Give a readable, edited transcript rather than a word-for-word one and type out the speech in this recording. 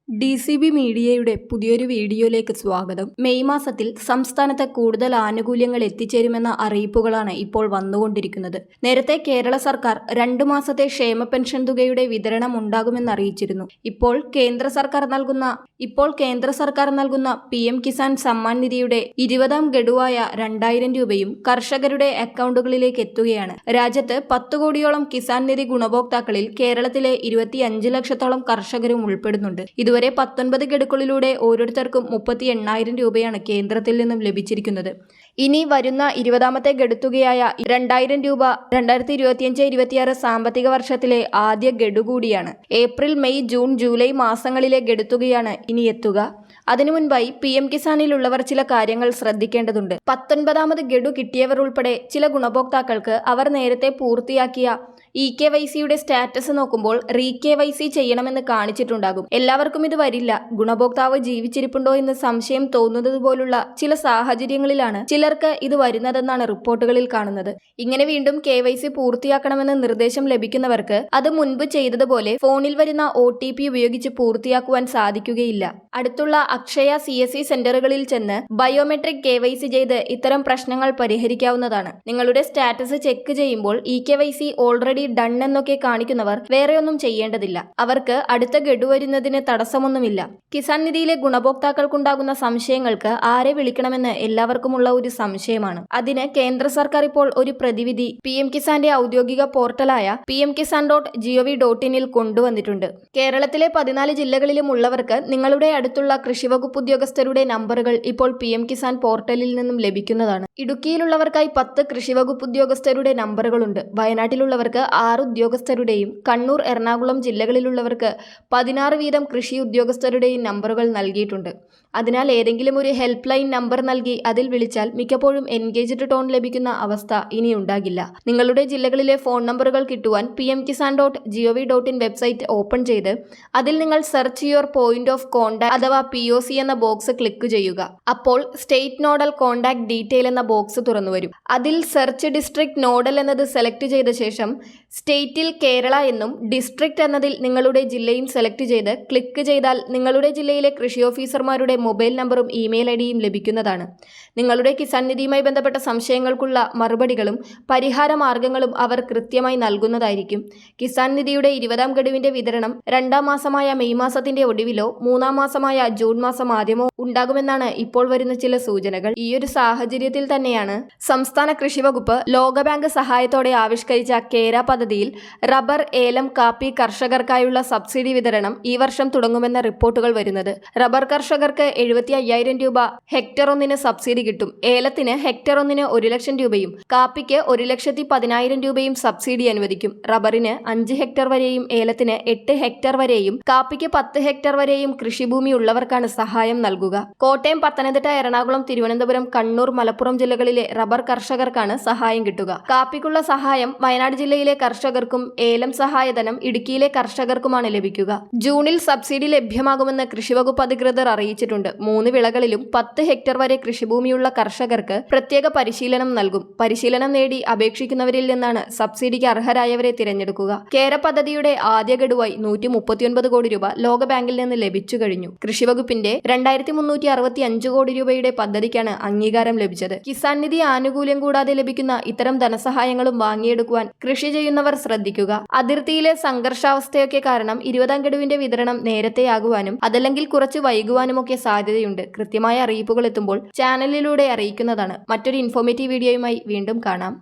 DCB മീഡിയയുടെ പുതിയൊരു വീഡിയോയിലേക്ക് സ്വാഗതം. മെയ് മാസത്തിൽ സംസ്ഥാനത്ത് കൂടുതൽ ആനുകൂല്യങ്ങൾ എത്തിച്ചേരുമെന്ന അറിയിപ്പുകളാണ് ഇപ്പോൾ വന്നുകൊണ്ടിരിക്കുന്നത്. നേരത്തെ കേരള സർക്കാർ 2 മാസത്തെ ക്ഷേമ പെൻഷൻ തുകയുടെ വിതരണം ഉണ്ടാകുമെന്ന് അറിയിച്ചിരുന്നു. ഇപ്പോൾ കേന്ദ്ര സർക്കാർ നൽകുന്ന PM കിസാൻ സമ്മാൻ നിധിയുടെ 20ാം ഗഡുവായ 2000 രൂപയും കർഷകരുടെ അക്കൗണ്ടുകളിലേക്ക് എത്തുകയാണ്. രാജ്യത്ത് 10 കോടിയോളം കിസാൻ നിധി ഗുണഭോക്താക്കളിൽ കേരളത്തിലെ 25 ലക്ഷത്തോളം കർഷകരും ഉൾപ്പെടുന്നുണ്ട്. ഇതുവരെ 19 ഗഡുക്കളിലൂടെ ഓരോരുത്തർക്കും 38,000 രൂപയാണ് കേന്ദ്രത്തിൽ നിന്നും ലഭിച്ചിരിക്കുന്നത്. ഇനി വരുന്ന 20ാമത്തെ ഗഡുത്തുകയായ 2000 രൂപ 2025-26 സാമ്പത്തിക വർഷത്തിലെ ആദ്യ ഗഡു കൂടിയാണ്. ഏപ്രിൽ, മെയ്, ജൂൺ, ജൂലൈ മാസങ്ങളിലെ ഗഡുത്തുകയാണ് ഇനി എത്തുക. അതിനു മുൻപായി PM കിസാനിലുള്ളവർ ചില കാര്യങ്ങൾ ശ്രദ്ധിക്കേണ്ടതുണ്ട്. 19ാമത് ഗഡു കിട്ടിയവർ ഉൾപ്പെടെ ചില ഗുണഭോക്താക്കൾക്ക് അവർ നേരത്തെ പൂർത്തിയാക്കിയ eKYCയുടെ സ്റ്റാറ്റസ് നോക്കുമ്പോൾ ReKYC ചെയ്യണമെന്ന് കാണിച്ചിട്ടുണ്ടാകും. എല്ലാവർക്കും ഇത് വരില്ല. ഗുണഭോക്താവ് ജീവിച്ചിരിപ്പുണ്ടോ എന്ന് സംശയം തോന്നുന്നത് പോലുള്ള ചില സാഹചര്യങ്ങളിലാണ് ചിലർക്ക് ഇത് വരുന്നതെന്നാണ് റിപ്പോർട്ടുകളിൽ കാണുന്നത്. ഇങ്ങനെ വീണ്ടും KYC പൂർത്തിയാക്കണമെന്ന് നിർദ്ദേശം ലഭിക്കുന്നവർക്ക് അത് മുൻപ് ചെയ്തതുപോലെ ഫോണിൽ വരുന്ന OTP ഉപയോഗിച്ച് പൂർത്തിയാക്കുവാൻ സാധിക്കുകയില്ല. അടുത്തുള്ള അക്ഷയ CSC സെന്ററുകളിൽ ചെന്ന് ബയോമെട്രിക് KYC ചെയ്ത് ഇത്തരം പ്രശ്നങ്ങൾ പരിഹരിക്കാവുന്നതാണ്. നിങ്ങളുടെ സ്റ്റാറ്റസ് ചെക്ക് ചെയ്യുമ്പോൾ eKYC ഓൾറെഡി ഡൺ എന്നൊക്കെ കാണിക്കുന്നവർ വേറെ ഒന്നും ചെയ്യേണ്ടതില്ല. അവർക്ക് അടുത്ത ഗഡു വരുന്നതിന് തടസ്സമൊന്നുമില്ല. കിസാൻ നിധിയിലെ ഗുണഭോക്താക്കൾക്കുണ്ടാകുന്ന സംശയങ്ങൾക്ക് ആരെ വിളിക്കണമെന്ന് എല്ലാവർക്കുമുള്ള ഒരു സംശയമാണ്. അതിന് കേന്ദ്ര സർക്കാർ ഇപ്പോൾ ഒരു പ്രതിവിധി PM കിസാന്റെ ഔദ്യോഗിക പോർട്ടലായ pmkisan.gov.in കൊണ്ടുവന്നിട്ടുണ്ട്. കേരളത്തിലെ 14 ജില്ലകളിലും ഉള്ളവർക്ക് നിങ്ങളുടെ അടുത്തുള്ള കൃഷിവകുപ്പ് ഉദ്യോഗസ്ഥരുടെ നമ്പറുകൾ ഇപ്പോൾ PM കിസാൻ പോർട്ടലിൽ നിന്നും ലഭിക്കുന്നതാണ്. ഇടുക്കിയിലുള്ളവർക്കായി 10 കൃഷിവകുപ്പ് ഉദ്യോഗസ്ഥരുടെ നമ്പറുകളുണ്ട്. വയനാട്ടിലുള്ളവർക്ക് 6 ഉദ്യോഗസ്ഥരുടെയും കണ്ണൂർ, എറണാകുളം ജില്ലകളിലുള്ളവർക്ക് 16 വീതം കൃഷി ഉദ്യോഗസ്ഥരുടെയും നമ്പറുകൾ നൽകിയിട്ടുണ്ട്. അതിനാൽ ഏതെങ്കിലും ഒരു ഹെൽപ്പ് ലൈൻ നമ്പർ നൽകി അതിൽ വിളിച്ചാൽ മിക്കപ്പോഴും എൻഗേജ്ഡ് ടോൺ ലഭിക്കുന്ന അവസ്ഥ ഇനി ഉണ്ടാകില്ല. നിങ്ങളുടെ ജില്ലകളിലെ ഫോൺ നമ്പറുകൾ കിട്ടുവാൻ pmkisan.gov.in വെബ്സൈറ്റ് ഓപ്പൺ ചെയ്ത് അതിൽ നിങ്ങൾ search your point of contact അഥവാ POC എന്ന ബോക്സ് ക്ലിക്ക് ചെയ്യുക. അപ്പോൾ സ്റ്റേറ്റ് നോഡൽ കോണ്ടാക്ട് ഡീറ്റെയിൽ എന്ന ബോക്സ് തുറന്നു വരും. അതിൽ സെർച്ച് ഡിസ്ട്രിക്ട് നോഡൽ എന്നത് സെലക്ട് ചെയ്ത ശേഷം സ്റ്റേറ്റിൽ കേരള എന്നും ഡിസ്ട്രിക്ട് എന്നതിൽ നിങ്ങളുടെ ജില്ലയും സെലക്ട് ചെയ്ത് ക്ലിക്ക് ചെയ്താൽ നിങ്ങളുടെ ജില്ലയിലെ കൃഷി ഓഫീസർമാരുടെ മൊബൈൽ നമ്പറും ഇമെയിൽ IDയും ലഭിക്കുന്നതാണ്. നിങ്ങളുടെ കിസാൻ നിധിയുമായി ബന്ധപ്പെട്ട സംശയങ്ങൾക്കുള്ള മറുപടികളും പരിഹാര മാർഗങ്ങളും അവർ കൃത്യമായി നൽകുന്നതായിരിക്കും. കിസാൻ നിധിയുടെ 20ാം ഗഡുവിന്റെ വിതരണം 2ാം മാസമായ മെയ് മാസത്തിന്റെ ഒടുവിലോ 3ാം മാസമായ ജൂൺ മാസം ആദ്യമോ ഉണ്ടാകുമെന്നാണ് ഇപ്പോൾ വരുന്ന ചില സൂചനകൾ. ഈ ഒരു സാഹചര്യത്തിൽ തന്നെയാണ് സംസ്ഥാന കൃഷി വകുപ്പ് ലോകബാങ്ക് സഹായത്തോടെ ആവിഷ്കരിച്ച കേര പദ്ധതിയിൽ റബ്ബർ, ഏലം, കാപ്പി കർഷകർക്കായുള്ള സബ്സിഡി വിതരണം ഈ വർഷം തുടങ്ങുമെന്ന റിപ്പോർട്ടുകൾ വരുന്നത്. റബ്ബർ കർഷകർക്ക് 75,000 രൂപ ഹെക്ടർ ഒന്നിന് സബ്സിഡി കിട്ടും. ഏലത്തിന് ഹെക്ടർ ഒന്നിന് 1 ലക്ഷം രൂപയും കാപ്പിക്ക് 1,10,000 രൂപയും സബ്സിഡി അനുവദിക്കും. റബ്ബറിന് 5 ഹെക്ടർ വരെയും ഏലത്തിന് 8 ഹെക്ടർ വരെയും കാപ്പിക്ക് 10 ഹെക്ടർ വരെയും കൃഷിഭൂമി ഉള്ളവർക്കാണ് സഹായം നൽകുക. കോട്ടയം, പത്തനംതിട്ട, എറണാകുളം, തിരുവനന്തപുരം, കണ്ണൂർ, മലപ്പുറം ജില്ലകളിലെ റബ്ബർ കർഷകർക്കാണ് സഹായം കിട്ടുക. കാപ്പിക്കുള്ള സഹായം വയനാട് ജില്ലയിലെ കർഷകർക്കും ഏലം സഹായധനം ഇടുക്കിയിലെ കർഷകർക്കുമാണ് ലഭിക്കുക. ജൂണിൽ സബ്സിഡി ലഭ്യമാകുമെന്ന് കൃഷിവകുപ്പ് അധികൃതർ അറിയിച്ചിട്ടുണ്ട്. 3 വിളകളിലും 10 ഹെക്ടർ വരെ കൃഷിഭൂമിയുള്ള കർഷകർക്ക് പ്രത്യേക പരിശീലനം നൽകും. പരിശീലനം നേടി അപേക്ഷിക്കുന്നവരിൽ നിന്നാണ് സബ്സിഡിക്ക് അർഹരായവരെ തിരഞ്ഞെടുക്കുക. കേര പദ്ധതിയുടെ ആദ്യ ഗഡുവായി 139 കോടി രൂപ ലോകബാങ്കിൽ നിന്ന് ലഭിച്ചു കഴിഞ്ഞു. കൃഷിവകുപ്പിന്റെ 2,365 കോടി രൂപയുടെ പദ്ധതിക്കാണ് അംഗീകാരം ലഭിച്ചത്. കിസാൻ നിധി ആനുകൂല്യം കൂടാതെ ലഭിക്കുന്ന ഇത്തരം ധനസഹായങ്ങളും വാങ്ങിയെടുക്കുവാൻ കൃഷി ചെയ്യുന്നവർ ശ്രദ്ധിക്കുക. അതിർത്തിയിലെ സംഘർഷാവസ്ഥയൊക്കെ കാരണം 20ാം ഗഡുവിന്റെ വിതരണം നേരത്തെയാകുവാനും അതല്ലെങ്കിൽ കുറച്ച് വൈകുവാനുമൊക്കെ സാധ്യതയുണ്ട്. കൃത്യമായ അറിയിപ്പുകൾ എത്തുമ്പോൾ ചാനലിലൂടെ അറിയിക്കുന്നതാണ്. മറ്റൊരു ഇൻഫോർമേറ്റീവ് വീഡിയോയുമായി വീണ്ടും കാണാം.